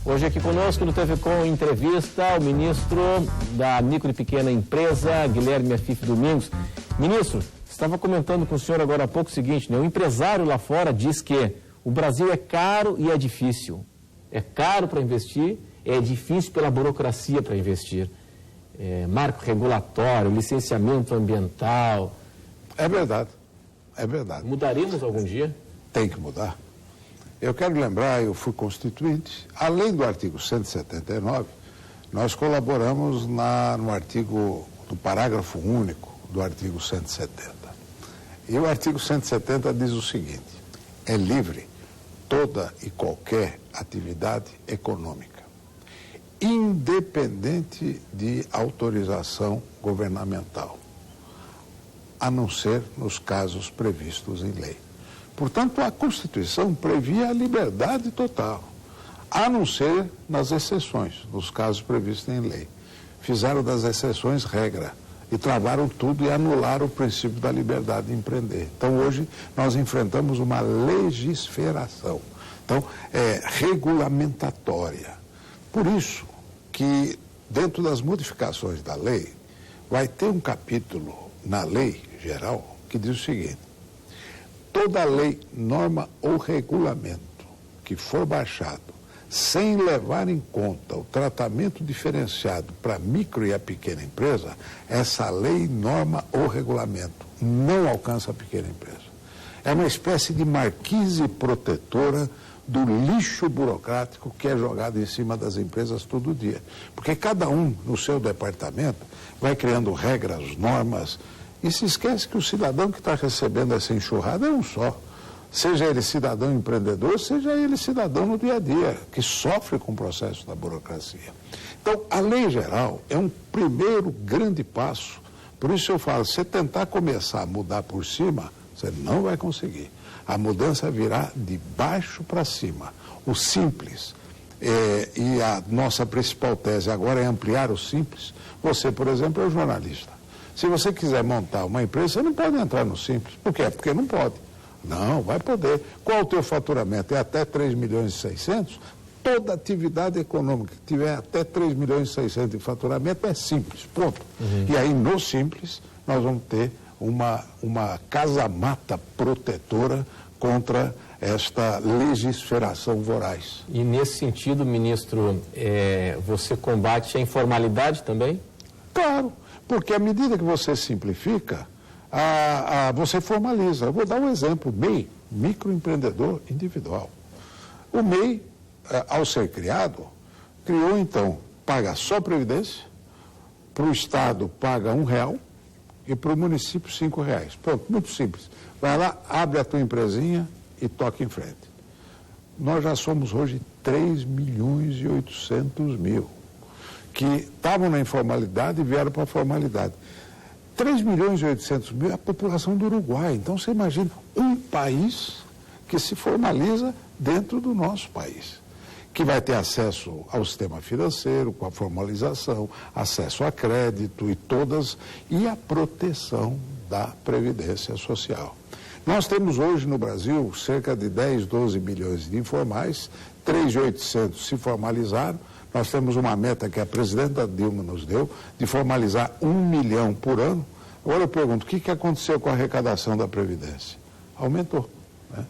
Hoje aqui conosco no TV Com Entrevista o ministro da Micro e Pequena Empresa, Guilherme Afif Domingos. Ministro, estava comentando com o senhor agora há pouco o seguinte, né? O empresário lá fora diz que o Brasil é caro e é difícil. É caro para investir, é difícil pela burocracia para investir. Marco regulatório, licenciamento ambiental. É verdade, é verdade. Mudaremos algum dia? Tem que mudar. Eu quero lembrar, eu fui constituinte, além do artigo 179, nós colaboramos no artigo, no parágrafo único do artigo 170. E o artigo 170 diz o seguinte: é livre toda e qualquer atividade econômica, independente de autorização governamental, a não ser nos casos previstos em lei. Portanto, a Constituição previa a liberdade total, a não ser nas exceções, nos casos previstos em lei. Fizeram das exceções regra e travaram tudo e anularam o princípio da liberdade de empreender. Então, hoje, nós enfrentamos uma legislação, então, regulamentatória. Por isso que, dentro das modificações da lei, vai ter um capítulo na lei geral que diz o seguinte: toda lei, norma ou regulamento que for baixado sem levar em conta o tratamento diferenciado para a micro e a pequena empresa, essa lei, norma ou regulamento não alcança a pequena empresa. É uma espécie de marquise protetora do lixo burocrático que é jogado em cima das empresas todo dia. Porque cada um, no seu departamento, vai criando regras, normas, e se esquece que o cidadão que está recebendo essa enxurrada é um só. Seja ele cidadão empreendedor, seja ele cidadão no dia a dia, que sofre com o processo da burocracia. Então, a lei geral é um primeiro grande passo. Por isso eu falo, se você tentar começar a mudar por cima, você não vai conseguir. A mudança virá de baixo para cima. O simples, e a nossa principal tese agora é ampliar o simples. Você, por exemplo, é um jornalista. Se você quiser montar uma empresa, você não pode entrar no Simples. Por quê? Porque não pode. Não, vai poder. Qual o teu faturamento? É até 3 milhões e 600? Toda atividade econômica que tiver até 3 milhões e 600 de faturamento é Simples, ponto. E aí, no Simples, nós vamos ter uma casa-mata protetora contra esta legislação voraz. E nesse sentido, ministro, você combate a informalidade também? Claro. Porque à medida que você simplifica, você formaliza. Eu vou dar um exemplo: MEI, microempreendedor individual. O MEI, ao ser criou então, paga só Previdência, para o Estado paga R$1 e para o município R$5. Pronto, muito simples. Vai lá, abre a tua empresinha e toca em frente. Nós já somos hoje 3.800.000. que estavam na informalidade e vieram para a formalidade. 3.800.000 é a população do Uruguai. Então, você imagina um país que se formaliza dentro do nosso país, que vai ter acesso ao sistema financeiro, com a formalização, acesso a crédito e a proteção da Previdência Social. Nós temos hoje no Brasil cerca de 10, 12 milhões de informais, 3.800 se formalizaram. Nós temos uma meta que a presidenta Dilma nos deu, de formalizar 1 milhão por ano. Agora eu pergunto, o que aconteceu com a arrecadação da Previdência? Aumentou, né?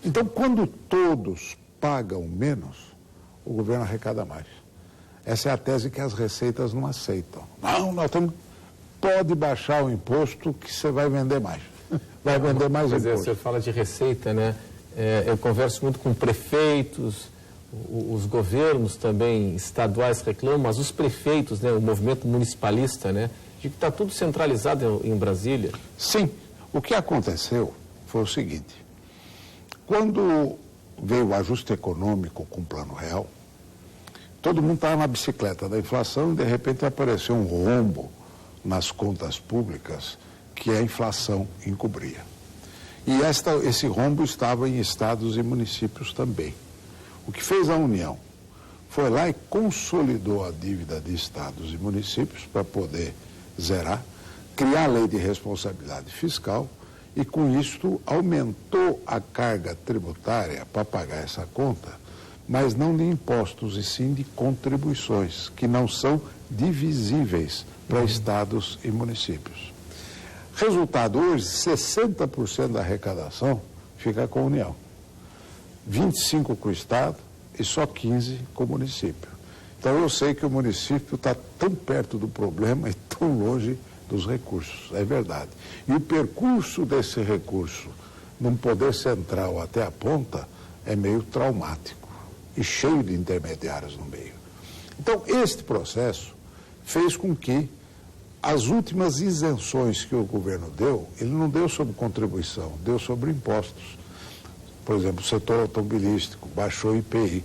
Então, quando todos pagam menos, o governo arrecada mais. Essa é a tese que as receitas não aceitam. Não, pode baixar o imposto que você vai vender mais. Vai vender mais imposto. O senhor fala de receita, né? Eu converso muito com prefeitos, os governos também estaduais reclamam, mas os prefeitos, né, o movimento municipalista, né, de que está tudo centralizado em Brasília. Sim. O que aconteceu foi o seguinte: quando veio o ajuste econômico com o Plano Real, todo mundo estava na bicicleta da inflação e de repente apareceu um rombo nas contas públicas que a inflação encobria. E esse rombo estava em estados e municípios também. O que fez a União foi lá e consolidou a dívida de estados e municípios para poder zerar, criar a lei de responsabilidade fiscal e, com isto, aumentou a carga tributária para pagar essa conta mas não de impostos, e sim de contribuições, que não são divisíveis para estados e municípios. Resultado, hoje, 60% da arrecadação fica com a União, 25% com o estado e só 15% com o município. Então eu sei que o município está tão perto do problema e tão longe dos recursos, é verdade. E o percurso desse recurso, num poder central até a ponta, é meio traumático e cheio de intermediários no meio. Então este processo fez com que as últimas isenções que o governo deu, ele não deu sobre contribuição, deu sobre impostos. Por exemplo, o setor automobilístico baixou o IPI,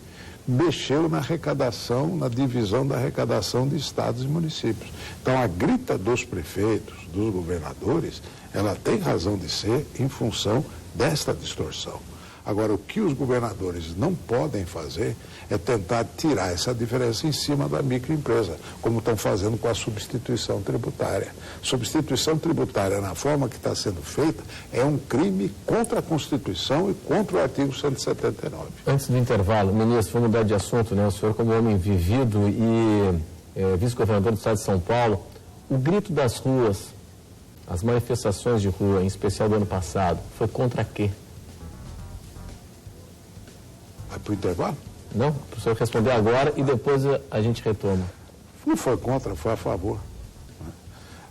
mexeu na arrecadação, na divisão da arrecadação de estados e municípios. Então, a grita dos prefeitos, dos governadores, ela tem razão de ser em função desta distorção. Agora, o que os governadores não podem fazer é tentar tirar essa diferença em cima da microempresa, como estão fazendo com a substituição tributária. Substituição tributária, na forma que está sendo feita, é um crime contra a Constituição e contra o artigo 179. Antes do intervalo, ministro, vou mudar de assunto, né? O senhor, como homem vivido e vice-governador do estado de São Paulo, o grito das ruas, as manifestações de rua, em especial do ano passado, foi contra quê? Vai para o intervalo? Não, para o senhor responder agora e depois a gente retoma. Não foi contra, foi a favor.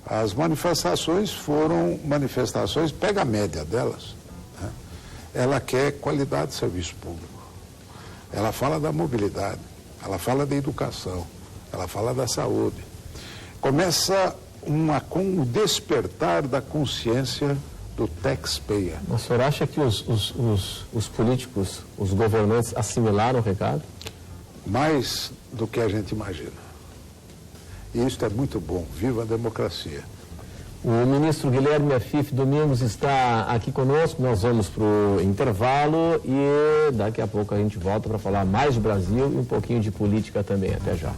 As manifestações foram manifestações, pega a média delas, né? Ela quer qualidade de serviço público. Ela fala da mobilidade, ela fala da educação, ela fala da saúde. Começa com o despertar da consciência do taxpayer. O senhor acha que os políticos, os governantes assimilaram o recado? Mais do que a gente imagina. E isso é muito bom. Viva a democracia. O ministro Guilherme Afif Domingos está aqui conosco. Nós vamos para o intervalo e daqui a pouco a gente volta para falar mais de Brasil e um pouquinho de política também. Até já.